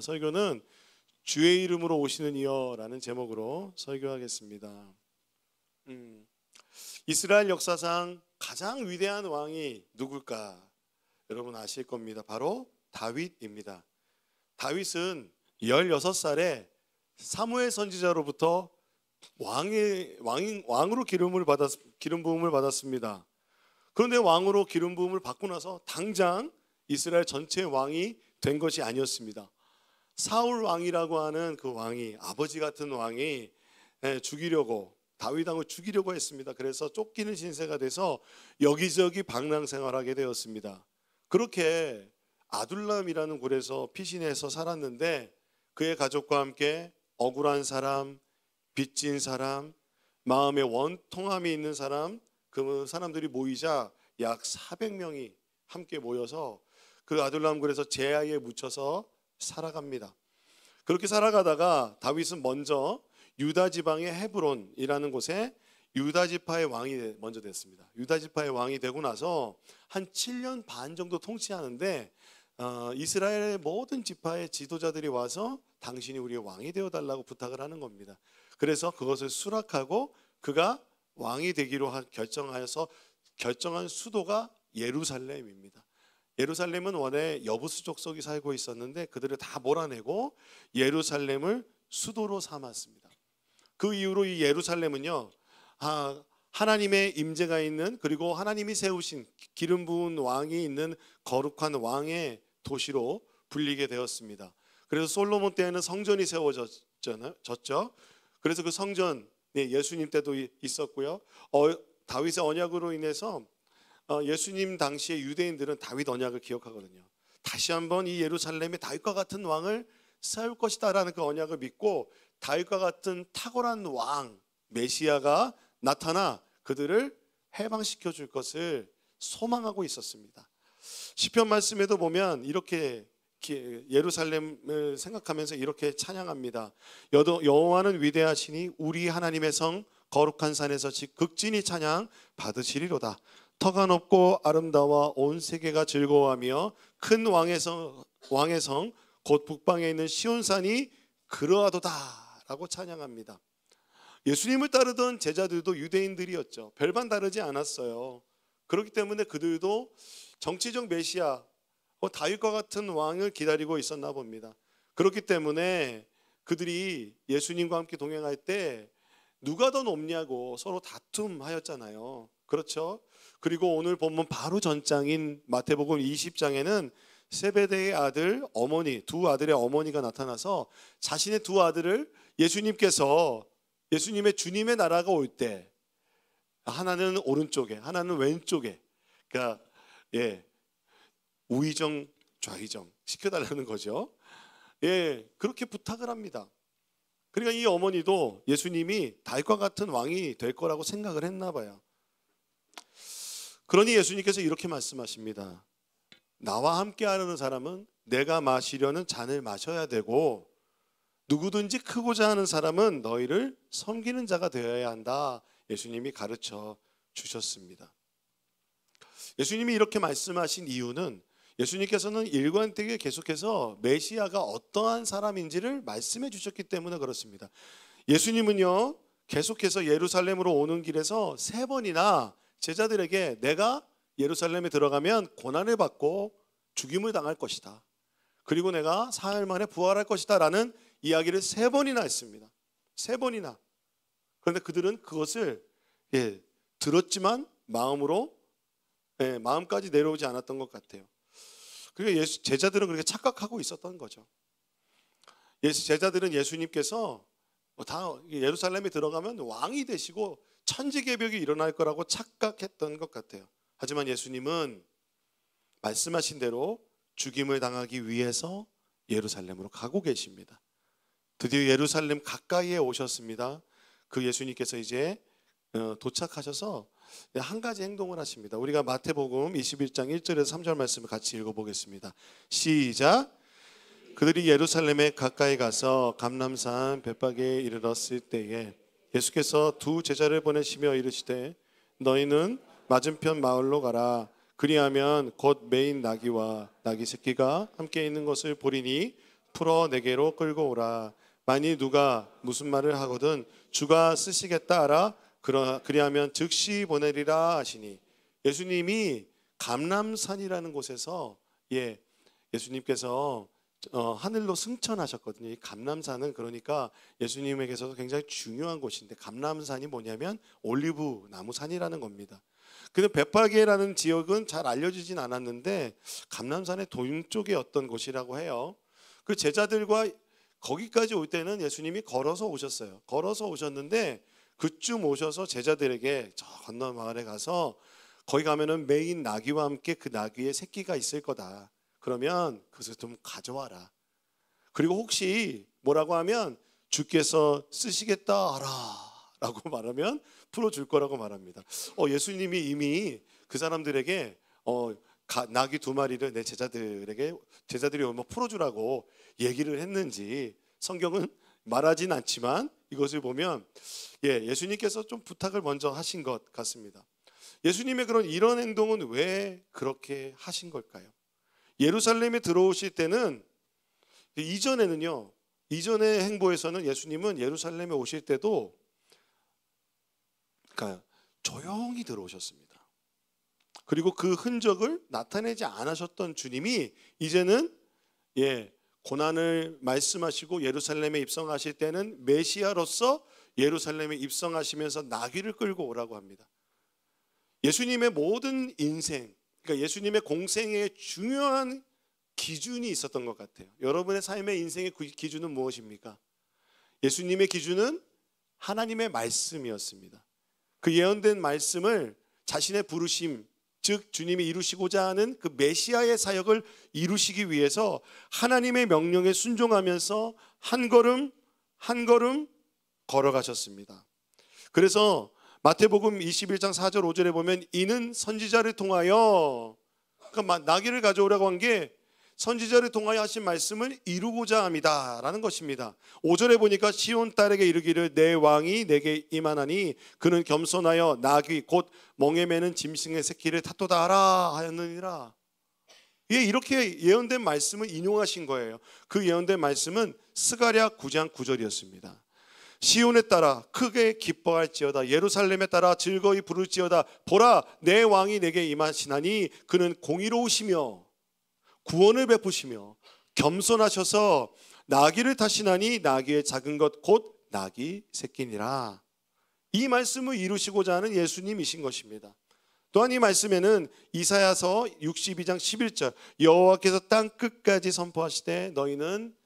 설교는 주의 이름으로 오시는 이여라는 제목으로 설교하겠습니다. 이스라엘 역사상 가장 위대한 왕이 누굴까? 여러분 아실 겁니다. 바로 다윗입니다. 다윗은 16살에 사무엘 선지자로부터 왕으로 기름 부음을 받았습니다. 그런데 왕으로 기름 부음을 받고 나서 당장 이스라엘 전체 왕이 된 것이 아니었습니다. 사울 왕이라고 하는 그 왕이, 아버지 같은 왕이 다윗 왕을 죽이려고 했습니다. 그래서 쫓기는 신세가 돼서 여기저기 방랑 생활하게 되었습니다. 그렇게 아둘람이라는 굴에서 피신해서 살았는데 그의 가족과 함께 억울한 사람, 빚진 사람, 마음에 원통함이 있는 사람, 그 사람들이 모이자 약 400명이 함께 모여서 그 아둘람 굴에서 제아에 묻혀서 살아갑니다. 그렇게 살아가다가 다윗은 먼저 유다 지방의 헤브론이라는 곳에 유다 지파의 왕이 먼저 됐습니다. 유다 지파의 왕이 되고 나서 한 7년 반 정도 통치하는데 이스라엘의 모든 지파의 지도자들이 와서 당신이 우리의 왕이 되어달라고 부탁을 하는 겁니다. 그래서 그것을 수락하고 그가 왕이 되기로 결정하여서 결정한 수도가 예루살렘입니다. 예루살렘은 원래 여부수 족속이 살고 있었는데 그들을 다 몰아내고 예루살렘을 수도로 삼았습니다. 그 이후로 이 예루살렘은요, 하나님의 임재가 있는, 그리고 하나님이 세우신 기름 부은 왕이 있는 거룩한 왕의 도시로 불리게 되었습니다. 그래서 솔로몬 때에는 성전이 세워졌죠. 그래서 그 성전, 예수님 때도 있었고요. 다윗의 언약으로 인해서 예수님 당시에 유대인들은 다윗 언약을 기억하거든요. 다시 한번 이 예루살렘에 다윗과 같은 왕을 세울 것이다 라는 그 언약을 믿고 다윗과 같은 탁월한 왕 메시아가 나타나 그들을 해방시켜 줄 것을 소망하고 있었습니다. 시편 말씀에도 보면 이렇게 예루살렘을 생각하면서 이렇게 찬양합니다. 여호와는 위대하시니 우리 하나님의 성 거룩한 산에서 극진히 찬양 받으시리로다. 터가 높고 아름다워 온 세계가 즐거워하며 큰 왕의 성 곧 북방에 있는 시온산이 그러하도다 라고 찬양합니다. 예수님을 따르던 제자들도 유대인들이었죠. 별반 다르지 않았어요. 그렇기 때문에 그들도 정치적 메시아 다윗과 같은 왕을 기다리고 있었나 봅니다. 그렇기 때문에 그들이 예수님과 함께 동행할 때 누가 더 높냐고 서로 다툼하였잖아요. 그렇죠? 그리고 오늘 본문 바로 전장인 마태복음 20장에는 세베대의 아들 어머니, 두 아들의 어머니가 나타나서 자신의 두 아들을 예수님께서 예수님의 주님의 나라가 올 때 하나는 오른쪽에 하나는 왼쪽에, 그러니까 우의정 좌의정 시켜달라는 거죠. 그렇게 부탁을 합니다. 그러니까 이 어머니도 예수님이 다윗과 같은 왕이 될 거라고 생각을 했나 봐요. 그러니 예수님께서 이렇게 말씀하십니다. 나와 함께 하려는 사람은 내가 마시려는 잔을 마셔야 되고 누구든지 크고자 하는 사람은 너희를 섬기는 자가 되어야 한다. 예수님이 가르쳐 주셨습니다. 예수님이 이렇게 말씀하신 이유는 예수님께서는 일관되게 계속해서 메시아가 어떠한 사람인지를 말씀해 주셨기 때문에 그렇습니다. 예수님은요 계속해서 예루살렘으로 오는 길에서 3번이나 제자들에게 내가 예루살렘에 들어가면 고난을 받고 죽임을 당할 것이다. 그리고 내가 사흘 만에 부활할 것이다 라는 이야기를 3번이나 했습니다. 3번이나. 그런데 그들은 그것을 들었지만 마음까지 내려오지 않았던 것 같아요. 그러니까 제자들은 그렇게 착각하고 있었던 거죠. 제자들은 예수님께서 다 예루살렘에 들어가면 왕이 되시고 천지개벽이 일어날 거라고 착각했던 것 같아요. 하지만 예수님은 말씀하신 대로 죽임을 당하기 위해서 예루살렘으로 가고 계십니다. 드디어 예루살렘 가까이에 오셨습니다. 그 예수님께서 이제 도착하셔서 한 가지 행동을 하십니다. 우리가 마태복음 21장 1절에서 3절 말씀을 같이 읽어보겠습니다. 시작. 그들이 예루살렘에 가까이 가서 감람산 벳박에 이르렀을 때에 예수께서 두 제자를 보내시며 이르시되 너희는 맞은편 마을로 가라. 그리하면 곧 매인 나귀와 나귀 새끼가 함께 있는 것을 보리니 풀어 내게로 끌고 오라. 만일 누가 무슨 말을 하거든 주가 쓰시겠다 하라. 그리하면 즉시 보내리라 하시니, 예수님이 감람산이라는 곳에서 예수님께서 하늘로 승천하셨거든요. 이 감람산은 그러니까 예수님에게서도 굉장히 중요한 곳인데, 감람산이 뭐냐면 올리브 나무 산이라는 겁니다. 근데 베파게라는 지역은 잘 알려지진 않았는데 감람산의 동쪽의 어떤 곳이라고 해요. 그 제자들과 거기까지 올 때는 예수님이 걸어서 오셨어요. 걸어서 오셨는데 그쯤 오셔서 제자들에게 저 건너 마을에 가서 거기 가면은 메인 나귀와 함께 그 나귀의 새끼가 있을 거다. 그러면 그것을 좀 가져와라. 그리고 혹시 뭐라고 하면 주께서 쓰시겠다 하라 라고 말하면 풀어줄 거라고 말합니다. 예수님이 이미 그 사람들에게 나귀 2마리를 내 제자들이 오면 풀어주라고 얘기를 했는지 성경은 말하진 않지만 이것을 보면 예수님께서 좀 부탁을 먼저 하신 것 같습니다. 예수님의 이런 행동은 왜 그렇게 하신 걸까요? 예루살렘에 들어오실 때는 이전의 행보에서는 예수님은 예루살렘에 오실 때도 그러니까 조용히 들어오셨습니다. 그리고 그 흔적을 나타내지 않으셨던 주님이 이제는 고난을 말씀하시고 예루살렘에 입성하실 때는 메시아로서 예루살렘에 입성하시면서 나귀를 끌고 오라고 합니다. 예수님의 모든 인생, 그러니까 예수님의 공생의 중요한 기준이 있었던 것 같아요. 여러분의 삶의 인생의 기준은 무엇입니까? 예수님의 기준은 하나님의 말씀이었습니다. 그 예언된 말씀을 자신의 부르심, 즉 주님이 이루시고자 하는 그 메시아의 사역을 이루시기 위해서 하나님의 명령에 순종하면서 한 걸음 한 걸음 걸어가셨습니다. 그래서 마태복음 21장 4절 5절에 보면 이는 선지자를 통하여, 그러니까 나귀를 가져오라고 한 게 선지자를 통하여 하신 말씀을 이루고자 함이다 라는 것입니다. 5절에 보니까 시온 딸에게 이르기를 내 왕이 내게 임하나니 그는 겸손하여 나귀 곧 멍에 매는 짐승의 새끼를 탓도다 하라 하였느니라. 이렇게 예언된 말씀을 인용하신 거예요. 그 예언된 말씀은 스가랴 9장 9절이었습니다. 시온에 따라 크게 기뻐할지어다. 예루살렘에 따라 즐거이 부를지어다. 보라, 내 왕이 내게 임하시나니 그는 공의로우시며 구원을 베푸시며 겸손하셔서 나귀를 타시나니 나귀의 작은 것 곧 나귀 새끼니라. 이 말씀을 이루시고자 하는 예수님이신 것입니다. 또한 이 말씀에는 이사야서 62장 11절 여호와께서 땅 끝까지 선포하시되 너희는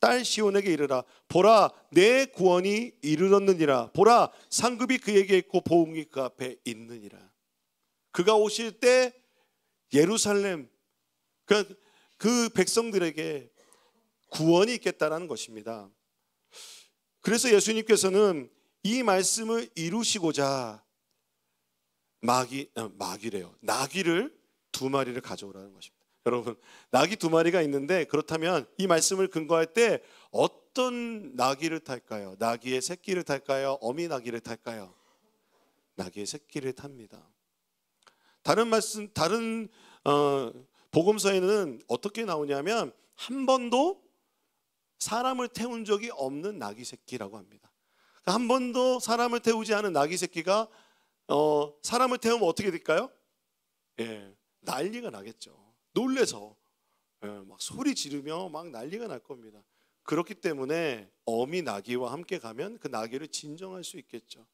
딸 시온에게 이르라. 보라, 내 구원이 이르렀느니라. 보라, 상급이 그에게 있고 보응이 그 앞에 있느니라. 그가 오실 때 예루살렘 그 백성들에게 구원이 있겠다라는 것입니다. 그래서 예수님께서는 이 말씀을 이루시고자 나귀를 2마리를 가져오라는 것입니다. 여러분, 나귀 2마리가 있는데 그렇다면 이 말씀을 근거할 때 어떤 나귀를 탈까요? 나귀의 새끼를 탈까요? 어미 나귀를 탈까요? 나귀의 새끼를 탑니다. 다른 복음서에는 어떻게 나오냐면 한 번도 사람을 태운 적이 없는 나귀 새끼라고 합니다. 한 번도 사람을 태우지 않은 나귀 새끼가 사람을 태우면 어떻게 될까요? 난리가 나겠죠. 놀래서 막 소리 지르며 막 난리가 날 겁니다. 그렇기 때문에 어미 나귀와 함께 가면 그 나귀를 진정할 수 있겠죠.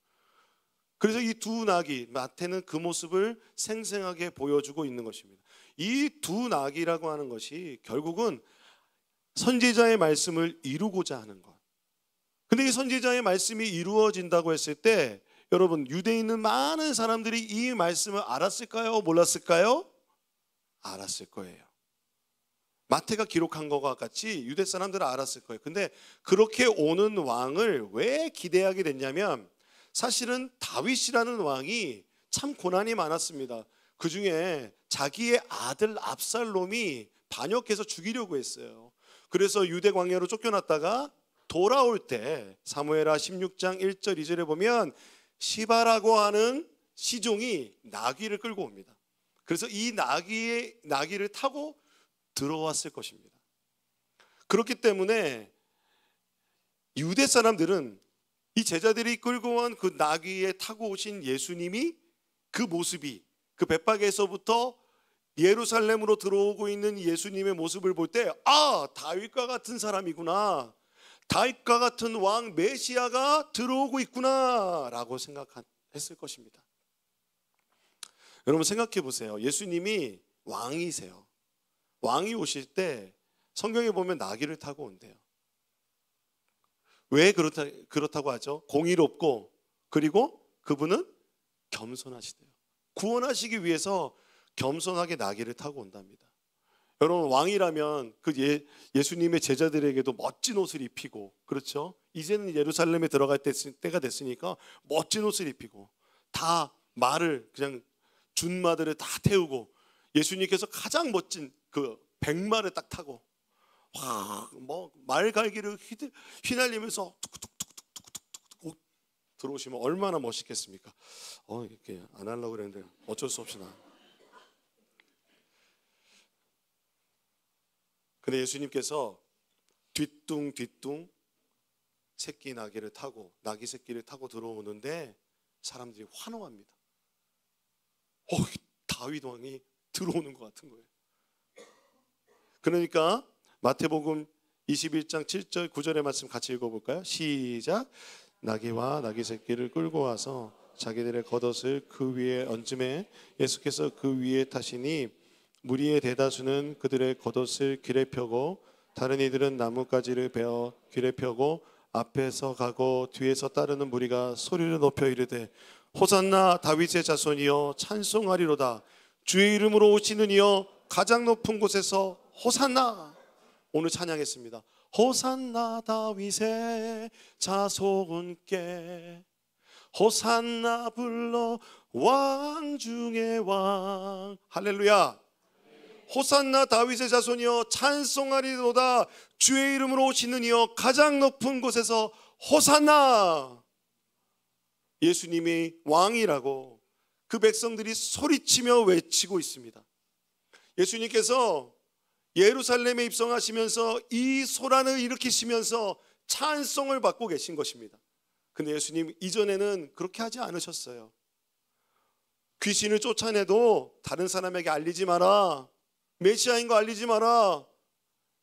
그래서 이 2나귀, 마태는 그 모습을 생생하게 보여주고 있는 것입니다. 이 2나귀라고 하는 것이 결국은 선지자의 말씀을 이루고자 하는 것. 근데 이 선지자의 말씀이 이루어진다고 했을 때 여러분, 유대에 있는 많은 사람들이 이 말씀을 알았을까요? 몰랐을까요? 알았을 거예요. 마태가 기록한 것과 같이 유대 사람들은 알았을 거예요. 근데 그렇게 오는 왕을 왜 기대하게 됐냐면 사실은 다윗이라는 왕이 참 고난이 많았습니다. 그 중에 자기의 아들 압살롬이 반역해서 죽이려고 했어요. 그래서 유대 광야로 쫓겨났다가 돌아올 때 사무엘하 16장 1절 2절에 보면 시바라고 하는 시종이 나귀를 끌고 옵니다. 그래서 이 나귀를 타고 들어왔을 것입니다. 그렇기 때문에 유대 사람들은 이 제자들이 끌고 온 그 나귀에 타고 오신 예수님이 그 모습이 그 벳박에서부터 예루살렘으로 들어오고 있는 예수님의 모습을 볼 때 다윗과 같은 사람이구나, 다윗과 같은 왕 메시아가 들어오고 있구나 라고 생각했을 것입니다. 여러분 생각해 보세요. 예수님이 왕이세요. 왕이 오실 때 성경에 보면 나귀를 타고 온대요. 왜 그렇다고 하죠? 공의롭고 그리고 그분은 겸손하시대요. 구원하시기 위해서 겸손하게 나귀를 타고 온답니다. 여러분 왕이라면 그 예수님의 제자들에게도 멋진 옷을 입히고, 그렇죠? 이제는 예루살렘에 들어갈 때가 됐으니까 멋진 옷을 입히고 다 말을 그냥 준마들을 다 태우고 예수님께서 가장 멋진 그 백마를 딱 타고 말갈기를 휘날리면서 툭툭툭툭툭툭 들어오시면 얼마나 멋있겠습니까? 이렇게 안 하려고 그랬는데 어쩔 수 없이 나. 근데 예수님께서 뒤뚱뒤뚱 새끼 나귀를 타고 나귀 새끼를 타고 들어오는데 사람들이 환호합니다. 다윗 왕이 들어오는 것 같은 거예요. 그러니까 마태복음 21장 7절 9절의 말씀 같이 읽어볼까요? 시작. 나귀와 나귀 새끼를 끌고 와서 자기들의 겉옷을 그 위에 얹음에 예수께서 그 위에 타시니 무리의 대다수는 그들의 겉옷을 길에 펴고 다른 이들은 나뭇가지를 베어 길에 펴고 앞에서 가고 뒤에서 따르는 무리가 소리를 높여 이르되 호산나 다윗의 자손이여 찬송하리로다. 주의 이름으로 오시는 이여 가장 높은 곳에서 호산나. 오늘 찬양했습니다. 호산나 다윗의 자손께 호산나 불러 왕 중의 왕. 할렐루야. 호산나 다윗의 자손이여 찬송하리로다. 주의 이름으로 오시는 이여 가장 높은 곳에서 호산나. 예수님이 왕이라고 그 백성들이 소리치며 외치고 있습니다. 예수님께서 예루살렘에 입성하시면서 이 소란을 일으키시면서 찬송을 받고 계신 것입니다. 근데 예수님 이전에는 그렇게 하지 않으셨어요. 귀신을 쫓아내도 다른 사람에게 알리지 마라, 메시아인 거 알리지 마라,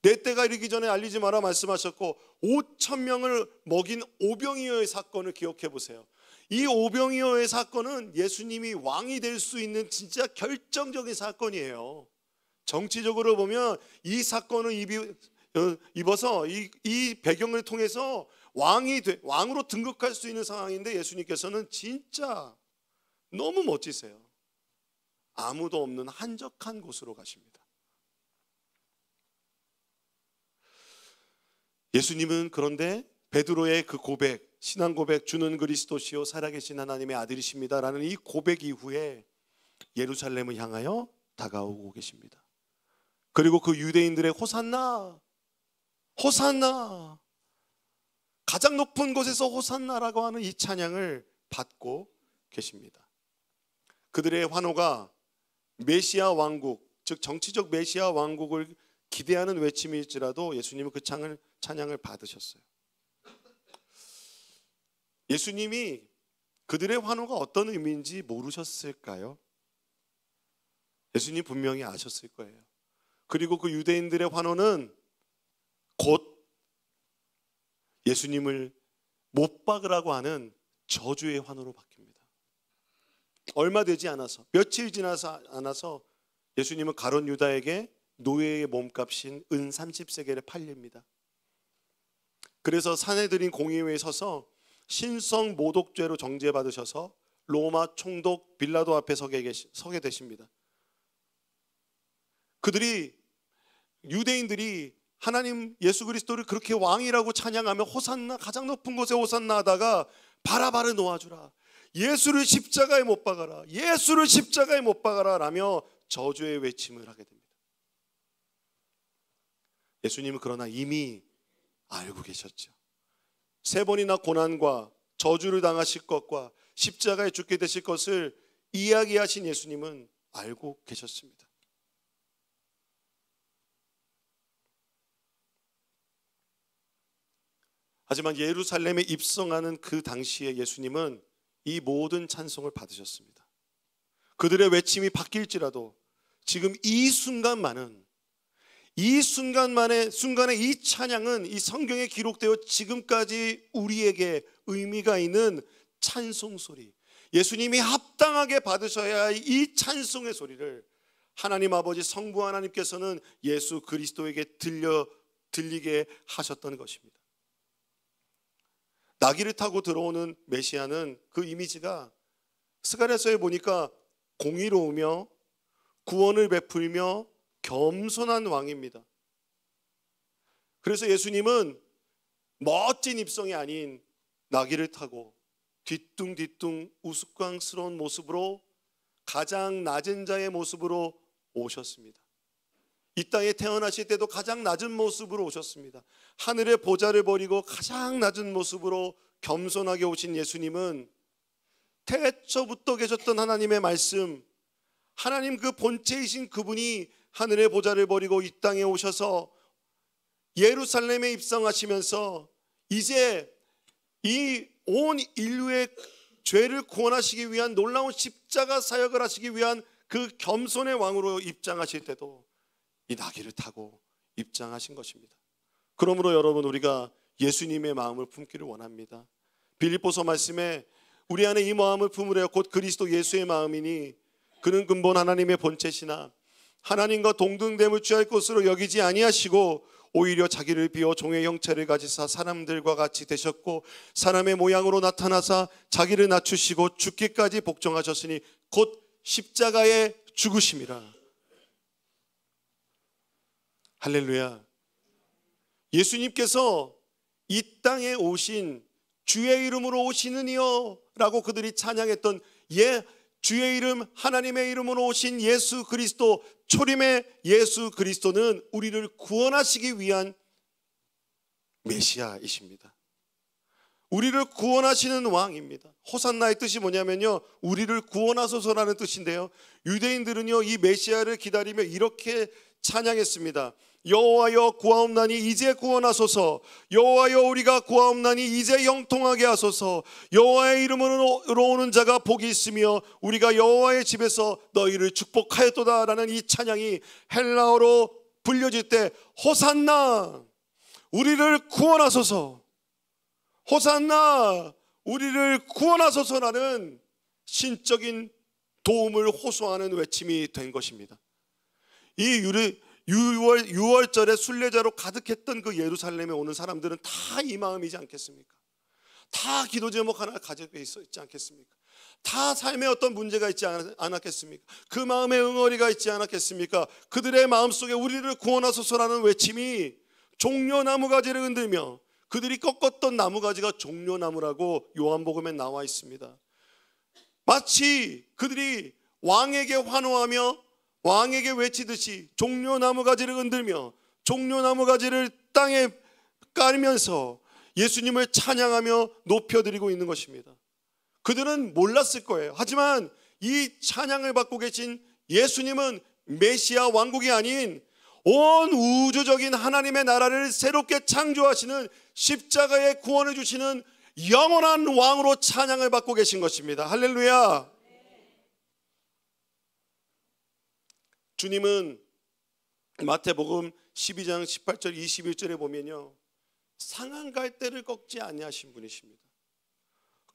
내 때가 이르기 전에 알리지 마라 말씀하셨고 5,000명을 먹인 오병이어의 사건을 기억해 보세요. 이 오병이어의 사건은 예수님이 왕이 될 수 있는 진짜 결정적인 사건이에요. 정치적으로 보면 이 사건을 입어서 이 배경을 통해서 왕으로 등극할 수 있는 상황인데 예수님께서는 진짜 너무 멋지세요. 아무도 없는 한적한 곳으로 가십니다. 예수님은 그런데 베드로의 그 고백, 신앙 고백, 주는 그리스도시요 살아계신 하나님의 아들이십니다라는 이 고백 이후에 예루살렘을 향하여 다가오고 계십니다. 그리고 그 유대인들의 호산나, 호산나, 가장 높은 곳에서 호산나라고 하는 이 찬양을 받고 계십니다. 그들의 환호가 메시아 왕국, 즉 정치적 메시아 왕국을 기대하는 외침일지라도 예수님은 그 찬양을 받으셨어요. 예수님이 그들의 환호가 어떤 의미인지 모르셨을까요? 예수님 분명히 아셨을 거예요. 그리고 그 유대인들의 환호는 곧 예수님을 못 박으라고 하는 저주의 환호로 바뀝니다. 얼마 되지 않아서, 며칠 지나서 않아서 예수님은 가룟 유다에게 노예의 몸값인 은 30세겔에 팔립니다. 그래서 사내들인 공의회에 서서 신성 모독죄로 정죄받으셔서 로마 총독 빌라도 앞에 서게 되십니다. 유대인들이 하나님 예수 그리스도를 그렇게 왕이라고 찬양하며 호산나, 가장 높은 곳에 호산나 하다가 바라바를 놓아주라, 예수를 십자가에 못 박아라, 예수를 십자가에 못 박아라 라며 저주의 외침을 하게 됩니다. 예수님은 그러나 이미 알고 계셨죠. 3번이나 고난과 저주를 당하실 것과 십자가에 죽게 되실 것을 이야기하신 예수님은 알고 계셨습니다. 하지만 예루살렘에 입성하는 그 당시에 예수님은 이 모든 찬송을 받으셨습니다. 그들의 외침이 바뀔지라도 지금 이 순간에 이 찬양은 이 성경에 기록되어 지금까지 우리에게 의미가 있는 찬송 소리, 예수님이 합당하게 받으셔야 할 이 찬송의 소리를 하나님 아버지 성부 하나님께서는 예수 그리스도에게 들리게 하셨던 것입니다. 나귀를 타고 들어오는 메시아는 그 이미지가 스가랴서에 보니까 공의로우며 구원을 베풀며 겸손한 왕입니다. 그래서 예수님은 멋진 입성이 아닌 나귀를 타고 뒤뚱뒤뚱 우스꽝스러운 모습으로 가장 낮은 자의 모습으로 오셨습니다. 이 땅에 태어나실 때도 가장 낮은 모습으로 오셨습니다. 하늘의 보좌를 버리고 가장 낮은 모습으로 겸손하게 오신 예수님은 태초부터 계셨던 하나님의 말씀, 하나님 그 본체이신 그분이 하늘의 보좌를 버리고 이 땅에 오셔서 예루살렘에 입성하시면서 이제 이 온 인류의 죄를 구원하시기 위한 놀라운 십자가 사역을 하시기 위한 그 겸손의 왕으로 입장하실 때도 이 나귀를 타고 입장하신 것입니다. 그러므로 여러분, 우리가 예수님의 마음을 품기를 원합니다. 빌립보서 말씀에 우리 안에 이 마음을 품으려 곧 그리스도 예수의 마음이니 그는 근본 하나님의 본체시나 하나님과 동등됨을 취할 것으로 여기지 아니하시고 오히려 자기를 비워 종의 형체를 가지사 사람들과 같이 되셨고 사람의 모양으로 나타나사 자기를 낮추시고 죽기까지 복종하셨으니 곧 십자가에 죽으심이라. 할렐루야. 예수님께서 이 땅에 오신 주의 이름으로 오시는 이여 라고 그들이 찬양했던 주의 이름, 하나님의 이름으로 오신 예수 그리스도, 초림의 예수 그리스도는 우리를 구원하시기 위한 메시아이십니다. 우리를 구원하시는 왕입니다. 호산나의 뜻이 뭐냐면요, 우리를 구원하소서라는 뜻인데요, 유대인들은요 이 메시아를 기다리며 이렇게 찬양했습니다. 여호와여 구하옵나니 이제 구원하소서. 여호와여 우리가 구하옵나니 이제 형통하게 하소서. 여호와의 이름으로 오는 자가 복이 있으며 우리가 여호와의 집에서 너희를 축복하였도다 라는 이 찬양이 헬라어로 불려질 때 호산나 우리를 구원하소서, 호산나 우리를 구원하소서라는 신적인 도움을 호소하는 외침이 된 것입니다. 이 6월절에 순례자로 가득했던 그 예루살렘에 오는 사람들은 다 이 마음이지 않겠습니까? 다 기도 제목 하나 가지고 있지 않겠습니까? 다 삶에 어떤 문제가 있지 않았겠습니까? 그 마음에 응어리가 있지 않았겠습니까? 그들의 마음속에 우리를 구원하소서라는 외침이 종려나무 가지를 흔들며, 그들이 꺾었던 나무가지가 종려나무라고 요한복음에 나와 있습니다. 마치 그들이 왕에게 환호하며 왕에게 외치듯이 종려나무 가지를 흔들며 종려나무 가지를 땅에 깔면서 예수님을 찬양하며 높여드리고 있는 것입니다. 그들은 몰랐을 거예요. 하지만 이 찬양을 받고 계신 예수님은 메시아 왕국이 아닌 온 우주적인 하나님의 나라를 새롭게 창조하시는, 십자가에 구원해 주시는 영원한 왕으로 찬양을 받고 계신 것입니다. 할렐루야. 주님은 마태복음 12장 18절 21절에 보면요, 상한 갈대를 꺾지 아니하신 분이십니다.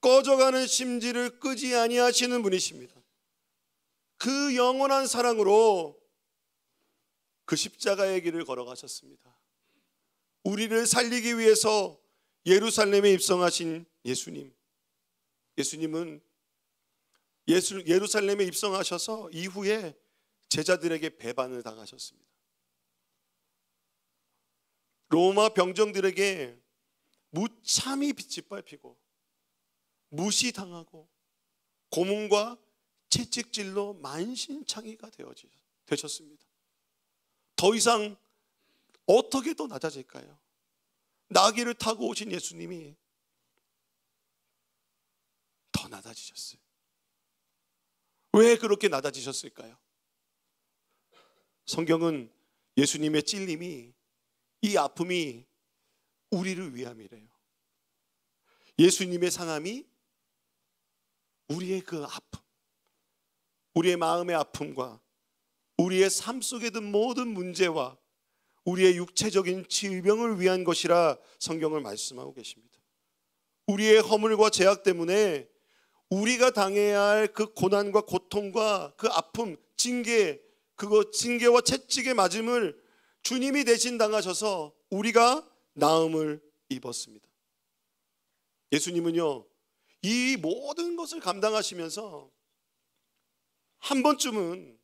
꺼져가는 심지를 끄지 아니하시는 분이십니다. 그 영원한 사랑으로 그 십자가의 길을 걸어가셨습니다. 우리를 살리기 위해서 예루살렘에 입성하신 예수님은 예루살렘에 입성하셔서 이후에 제자들에게 배반을 당하셨습니다. 로마 병정들에게 무참히 빛이 밟히고 무시당하고 고문과 채찍질로 만신창이가 되셨습니다. 더 이상 어떻게 더 낮아질까요? 나귀를 타고 오신 예수님이 더 낮아지셨어요. 왜 그렇게 낮아지셨을까요? 성경은 예수님의 찔림이, 이 아픔이 우리를 위함이래요. 예수님의 상함이 우리의 그 아픔, 우리의 마음의 아픔과 우리의 삶 속에 든 모든 문제와 우리의 육체적인 질병을 위한 것이라 성경을 말씀하고 계십니다. 우리의 허물과 죄악 때문에 우리가 당해야 할 그 고난과 고통과 그 아픔, 징계와 채찍의 맞음을 주님이 대신 당하셔서 우리가 나음을 입었습니다. 예수님은요, 이 모든 것을 감당하시면서 한 번쯤은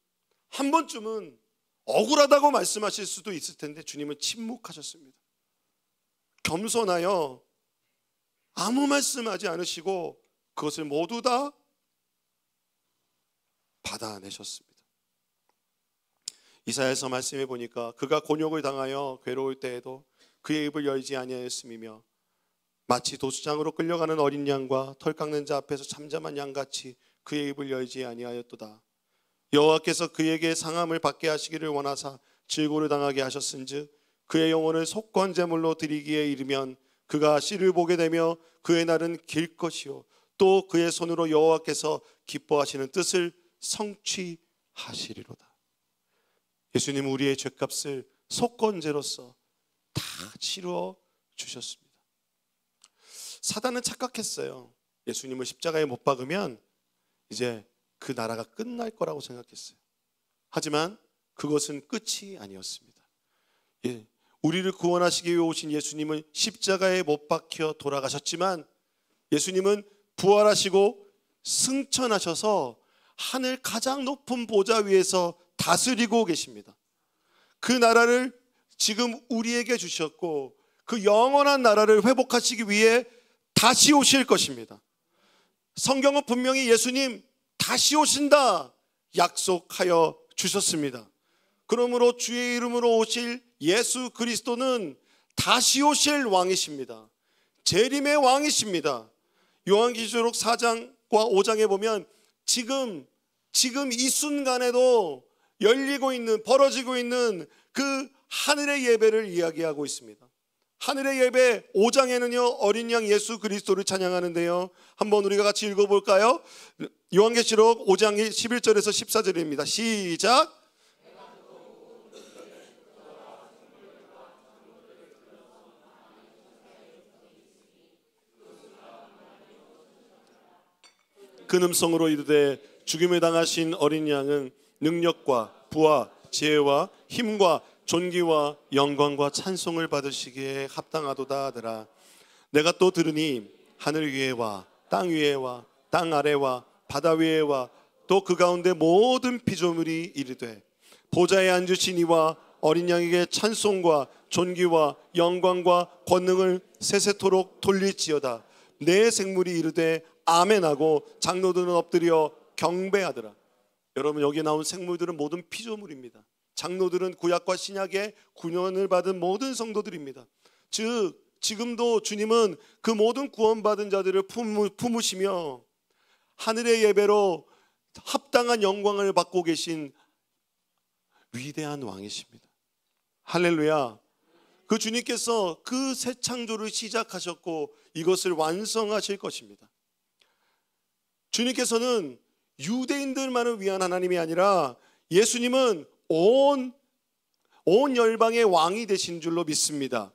억울하다고 말씀하실 수도 있을 텐데 주님은 침묵하셨습니다. 겸손하여 아무 말씀하지 않으시고 그것을 모두 다 받아내셨습니다. 이사야서 말씀해 보니까 그가 곤욕을 당하여 괴로울 때에도 그의 입을 열지 아니하였음이며 마치 도수장으로 끌려가는 어린 양과 털 깎는 자 앞에서 잠잠한 양같이 그의 입을 열지 아니하였도다. 여호와께서 그에게 상함을 받게 하시기를 원하사 질고를 당하게 하셨은즉 그의 영혼을 속건 제물로 드리기에 이르면 그가 씨를 보게 되며 그의 날은 길 것이요 또 그의 손으로 여호와께서 기뻐하시는 뜻을 성취하시리로다. 예수님은 우리의 죄값을 속건제로서 다 치루어 주셨습니다. 사단은 착각했어요. 예수님을 십자가에 못 박으면 이제 그 나라가 끝날 거라고 생각했어요. 하지만 그것은 끝이 아니었습니다. 우리를 구원하시기 위해 오신 예수님은 십자가에 못 박혀 돌아가셨지만 예수님은 부활하시고 승천하셔서 하늘 가장 높은 보좌 위에서 다스리고 계십니다. 그 나라를 지금 우리에게 주셨고 그 영원한 나라를 회복하시기 위해 다시 오실 것입니다. 성경은 분명히 예수님 다시 오신다 약속하여 주셨습니다. 그러므로 주의 이름으로 오실 예수 그리스도는 다시 오실 왕이십니다. 재림의 왕이십니다. 요한계시록 4장과 5장에 보면 지금 이 순간에도 열리고 있는 벌어지고 있는 그 하늘의 예배를 이야기하고 있습니다. 하늘의 예배 5장에는요 어린 양 예수 그리스도를 찬양하는데요, 한번 우리가 같이 읽어볼까요? 요한계시록 5장 11절에서 14절입니다. 시작. 큰 음성으로 이르되 죽임을 당하신 어린 양은 능력과 부와 지혜와 힘과 존귀와 영광과 찬송을 받으시기에 합당하도다 하더라. 내가 또 들으니 하늘 위에와 땅 위에와 땅 아래와 바다 위에와 또 그 가운데 모든 피조물이 이르되 보좌에 앉으신 이와 어린 양에게 찬송과 존귀와 영광과 권능을 세세토록 돌릴지어다. 내 생물이 이르되 아멘하고 장로들은 엎드려 경배하더라. 여러분, 여기 나온 생물들은 모든 피조물입니다. 장로들은 구약과 신약의 구원을 받은 모든 성도들입니다. 즉 지금도 주님은 그 모든 구원받은 자들을 품으시며 하늘의 예배로 합당한 영광을 받고 계신 위대한 왕이십니다. 할렐루야. 그 주님께서 그 새 창조를 시작하셨고 이것을 완성하실 것입니다. 주님께서는 유대인들만을 위한 하나님이 아니라 예수님은 온 열방의 왕이 되신 줄로 믿습니다.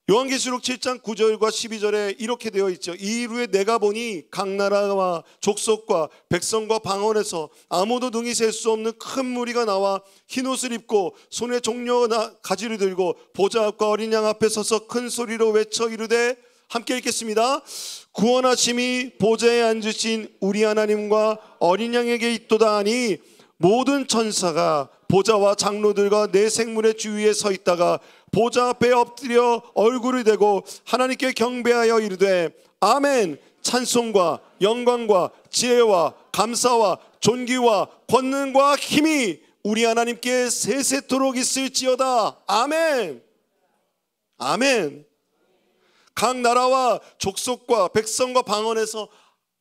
요한계시록 7장 9절과 12절에 이렇게 되어 있죠. 이 이후에 내가 보니 각 나라와 족속과 백성과 방언에서 아무도 능히 셀 수 없는 큰 무리가 나와 흰옷을 입고 손에 종려나 가지를 들고 보좌 앞과 어린 양 앞에 서서 큰 소리로 외쳐 이르되, 함께 읽겠습니다. 구원하심이 보좌에 앉으신 우리 하나님과 어린 양에게 있도다 하니 모든 천사가 보좌와 장로들과 내 생물의 주위에 서 있다가 보좌 앞에 엎드려 얼굴을 대고 하나님께 경배하여 이르되 아멘. 찬송과 영광과 지혜와 감사와 존귀와 권능과 힘이 우리 하나님께 세세토록 있을지어다. 아멘. 아멘. 각 나라와 족속과 백성과 방언에서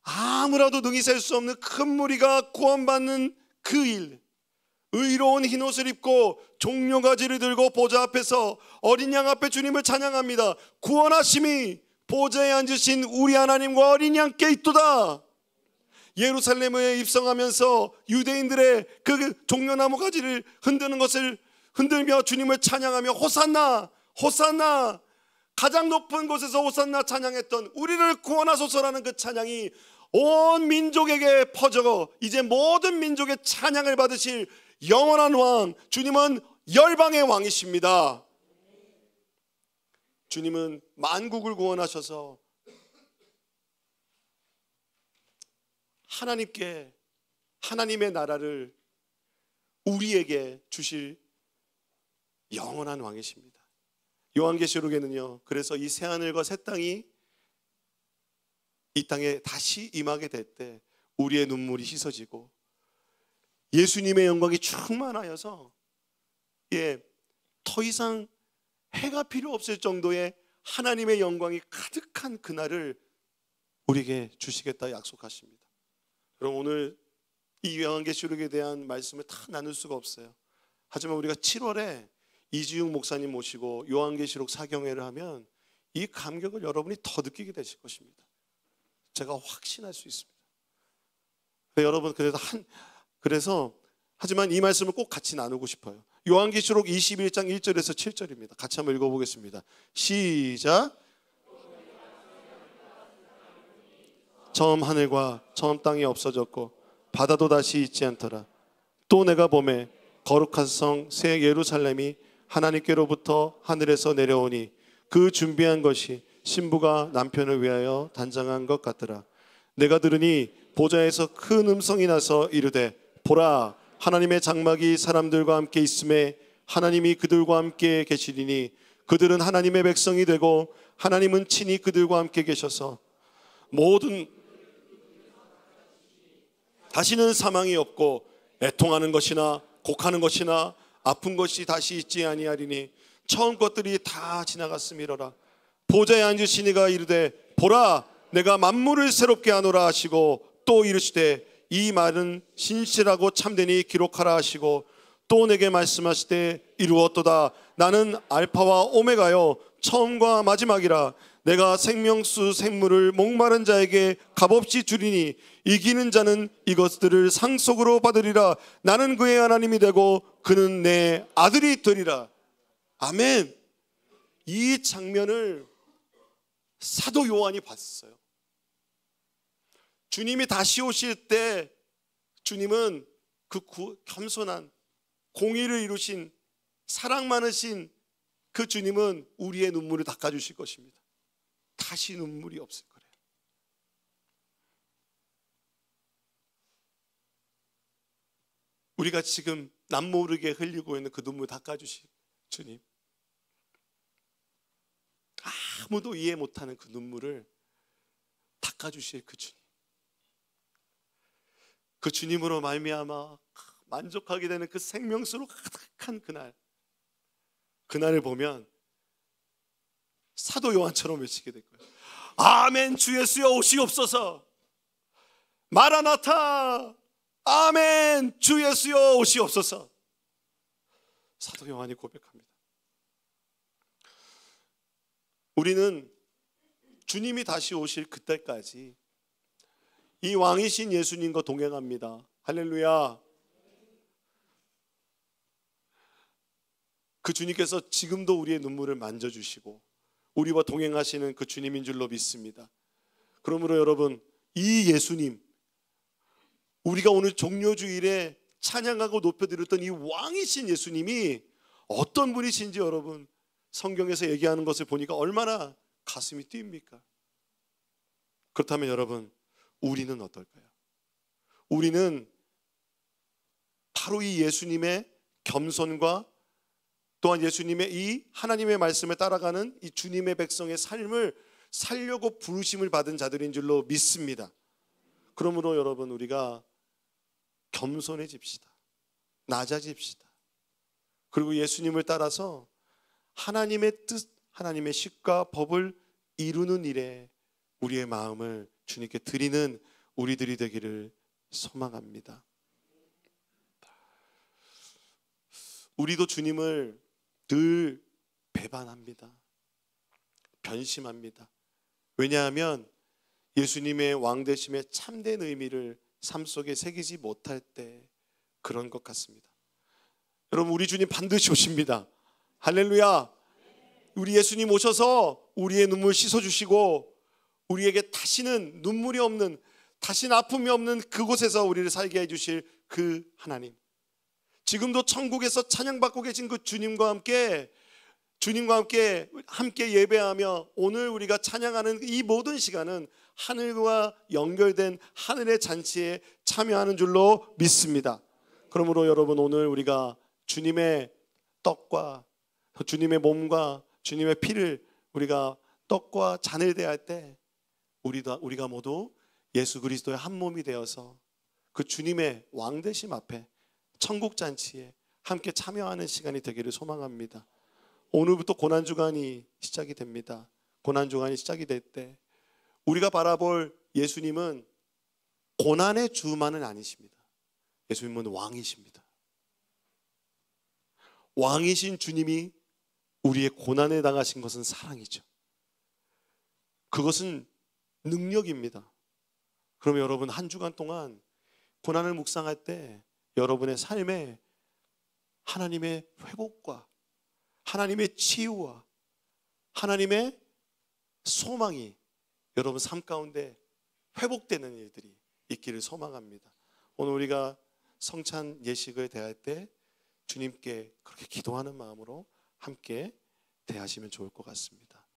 아무라도 능히 셀 수 없는 큰 무리가 구원받는 그 일, 의로운 흰옷을 입고 종려가지를 들고 보좌 앞에서 어린 양 앞에 주님을 찬양합니다. 구원하심이 보좌에 앉으신 우리 하나님과 어린 양께 있도다. 예루살렘에 입성하면서 유대인들의 그 종려나무 가지를 흔드는 것을 흔들며 주님을 찬양하며 호산나 호산나, 가장 높은 곳에서 호산나 찬양했던 우리를 구원하소서라는 그 찬양이 온 민족에게 퍼져 이제 모든 민족의 찬양을 받으실 영원한 왕, 주님은 열방의 왕이십니다. 주님은 만국을 구원하셔서 하나님께, 하나님의 나라를 우리에게 주실 영원한 왕이십니다. 요한계시록에는요, 그래서 이 새하늘과 새 땅이 이 땅에 다시 임하게 될 때 우리의 눈물이 씻어지고 예수님의 영광이 충만하여서 더 이상 해가 필요 없을 정도의 하나님의 영광이 가득한 그날을 우리에게 주시겠다 약속하십니다. 그럼 오늘 이 요한계시록에 대한 말씀을 다 나눌 수가 없어요. 하지만 우리가 7월에 이지웅 목사님 모시고 요한계시록 사경회를 하면 이 감격을 여러분이 더 느끼게 되실 것입니다. 제가 확신할 수 있습니다. 여러분, 그래서 하지만 이 말씀을 꼭 같이 나누고 싶어요. 요한계시록 21장 1절에서 7절입니다. 같이 한번 읽어보겠습니다. 시작. 처음 하늘과 처음 땅이 없어졌고 바다도 다시 있지 않더라. 또 내가 보매 거룩한 성 새 예루살렘이 하나님께로부터 하늘에서 내려오니 그 준비한 것이 신부가 남편을 위하여 단장한 것 같더라. 내가 들으니 보좌에서 큰 음성이 나서 이르되 보라, 하나님의 장막이 사람들과 함께 있음에 하나님이 그들과 함께 계시리니 그들은 하나님의 백성이 되고 하나님은 친히 그들과 함께 계셔서 모든 다시는 사망이 없고 애통하는 것이나 곡하는 것이나 아픈 것이 다시 있지 아니하리니 처음 것들이 다 지나갔음이로라. 보좌에 앉으신 이가 이르되 보라, 내가 만물을 새롭게 하노라 하시고 또 이르시되 이 말은 신실하고 참되니 기록하라 하시고 또 내게 말씀하시되 이루었도다. 나는 알파와 오메가요 처음과 마지막이라. 내가 생명수 생물을 목마른 자에게 값없이 주리니 이기는 자는 이것들을 상속으로 받으리라. 나는 그의 하나님이 되고 그는 내 아들이 되리라. 아멘. 이 장면을 사도 요한이 봤어요. 주님이 다시 오실 때 주님은 그 겸손한 공의를 이루신 사랑 많으신 그 주님은 우리의 눈물을 닦아주실 것입니다. 다시 눈물이 없을 거예요. 우리가 지금 남모르게 흘리고 있는 그 눈물 닦아주실 주님, 아무도 이해 못하는 그 눈물을 닦아주실 그 주님, 그 주님으로 말미암아 만족하게 되는 그 생명수로 가득한 그날을 보면 사도 요한처럼 외치게 될 거예요. 아멘, 주 예수여 오시옵소서. 마라나타. 아멘, 주 예수여 오시옵소서. 사도 요한이 고백합니다. 우리는 주님이 다시 오실 그때까지 이 왕이신 예수님과 동행합니다. 할렐루야. 그 주님께서 지금도 우리의 눈물을 만져주시고 우리와 동행하시는 그 주님인 줄로 믿습니다. 그러므로 여러분, 이 예수님, 우리가 오늘 종료주일에 찬양하고 높여드렸던 이 왕이신 예수님이 어떤 분이신지 여러분 성경에서 얘기하는 것을 보니까 얼마나 가슴이 뛰입니까? 그렇다면 여러분, 우리는 어떨까요? 우리는 바로 이 예수님의 겸손과 또한 예수님의 이 하나님의 말씀에 따라가는 이 주님의 백성의 삶을 살려고 부르심을 받은 자들인 줄로 믿습니다. 그러므로 여러분, 우리가 겸손해집시다. 낮아집시다. 그리고 예수님을 따라서 하나님의 뜻, 하나님의 식과 법을 이루는 일에 우리의 마음을 주님께 드리는 우리들이 되기를 소망합니다. 우리도 주님을 늘 배반합니다. 변심합니다. 왜냐하면 예수님의 왕되심의 참된 의미를 삶 속에 새기지 못할 때 그런 것 같습니다. 여러분, 우리 주님 반드시 오십니다. 할렐루야. 우리 예수님 오셔서 우리의 눈물 씻어주시고 우리에게 다시는 눈물이 없는, 다시는 아픔이 없는 그곳에서 우리를 살게 해주실 그 하나님, 지금도 천국에서 찬양받고 계신 그 주님과 함께 예배하며 오늘 우리가 찬양하는 이 모든 시간은 하늘과 연결된 하늘의 잔치에 참여하는 줄로 믿습니다. 그러므로 여러분, 오늘 우리가 주님의 떡과 주님의 몸과 주님의 피를 우리가 떡과 잔을 대할 때 우리가 모두 예수 그리스도의 한 몸이 되어서 그 주님의 왕되심 앞에 천국 잔치에 함께 참여하는 시간이 되기를 소망합니다. 오늘부터 고난주간이 시작이 됩니다. 고난주간이 시작이 될 때 우리가 바라볼 예수님은 고난의 주만은 아니십니다. 예수님은 왕이십니다. 왕이신 주님이 우리의 고난에 당하신 것은 사랑이죠. 그것은 능력입니다. 그러면 여러분, 한 주간 동안 고난을 묵상할 때 여러분의 삶에 하나님의 회복과 하나님의 치유와 하나님의 소망이 여러분 삶 가운데 회복되는 일들이 있기를 소망합니다. 오늘 우리가 성찬 예식을 대할 때 주님께 그렇게 기도하는 마음으로 함께 대하시면 좋을 것 같습니다.